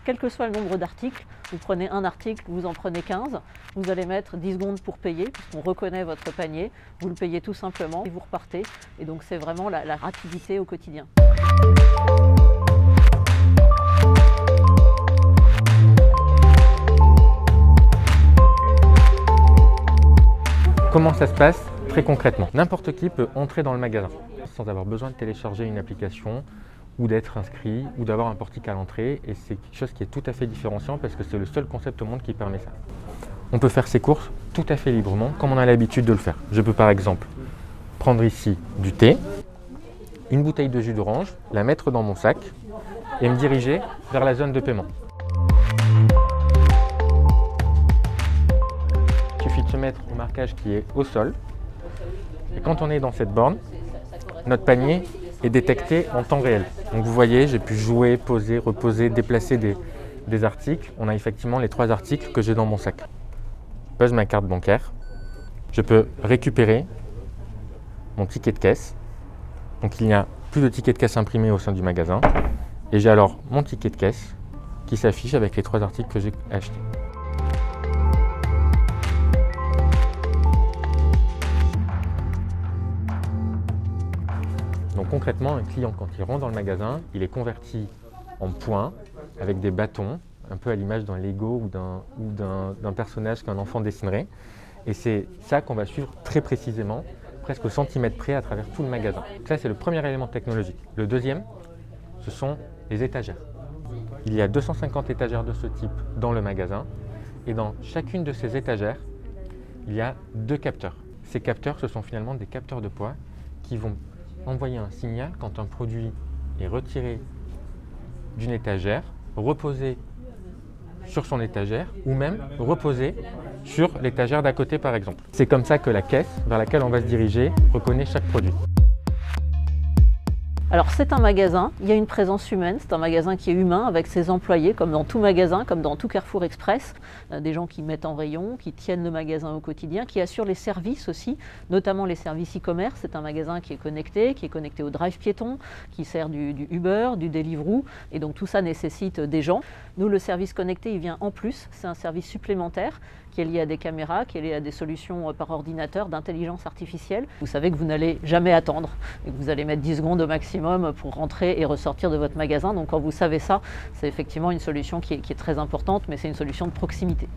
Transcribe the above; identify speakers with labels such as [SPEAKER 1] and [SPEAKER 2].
[SPEAKER 1] quel que soit le nombre d'articles, vous prenez un article, vous en prenez 15, vous allez mettre 10 secondes pour payer, puisqu'on reconnaît votre panier, vous le payez tout simplement et vous repartez. Et donc c'est vraiment la rapidité au quotidien.
[SPEAKER 2] Comment ça se passe très concrètement? N'importe qui peut entrer dans le magasin sans avoir besoin de télécharger une application ou d'être inscrit ou d'avoir un portique à l'entrée, et c'est quelque chose qui est tout à fait différenciant parce que c'est le seul concept au monde qui permet ça. On peut faire ses courses tout à fait librement comme on a l'habitude de le faire. Je peux par exemple prendre ici du thé, une bouteille de jus d'orange, la mettre dans mon sac et me diriger vers la zone de paiement. Il suffit de se mettre au marquage qui est au sol, et quand on est dans cette borne, notre panier est détecté en temps réel. Donc vous voyez, j'ai pu jouer, poser, reposer, déplacer des articles. On a effectivement les 3 articles que j'ai dans mon sac. Je pose ma carte bancaire, je peux récupérer mon ticket de caisse. Donc il n'y a plus de ticket de caisse imprimé au sein du magasin, et j'ai alors mon ticket de caisse qui s'affiche avec les 3 articles que j'ai achetés. Donc concrètement, un client, quand il rentre dans le magasin, il est converti en points avec des bâtons, un peu à l'image d'un Lego ou d'un personnage qu'un enfant dessinerait. Et c'est ça qu'on va suivre très précisément, presque au centimètre près à travers tout le magasin. Donc ça, c'est le premier élément technologique. Le deuxième, ce sont les étagères. Il y a 250 étagères de ce type dans le magasin, et dans chacune de ces étagères, il y a 2 capteurs. Ces capteurs, ce sont finalement des capteurs de poids qui vont envoyer un signal quand un produit est retiré d'une étagère, reposé sur son étagère ou même reposé sur l'étagère d'à côté par exemple. C'est comme ça que la caisse vers laquelle on va se diriger reconnaît chaque produit.
[SPEAKER 1] Alors c'est un magasin, il y a une présence humaine, c'est un magasin qui est humain avec ses employés, comme dans tout magasin, comme dans tout Carrefour Express, des gens qui mettent en rayon, qui tiennent le magasin au quotidien, qui assurent les services aussi, notamment les services e-commerce. C'est un magasin qui est connecté au drive piéton, qui sert du Uber, du Deliveroo, et donc tout ça nécessite des gens. Nous, le service connecté, il vient en plus, c'est un service supplémentaire qui est lié à des caméras, qui est lié à des solutions par ordinateur d'intelligence artificielle. Vous savez que vous n'allez jamais attendre et que vous allez mettre 10 secondes au maximum pour rentrer et ressortir de votre magasin. Donc quand vous savez ça, c'est effectivement une solution qui est très importante, mais c'est une solution de proximité.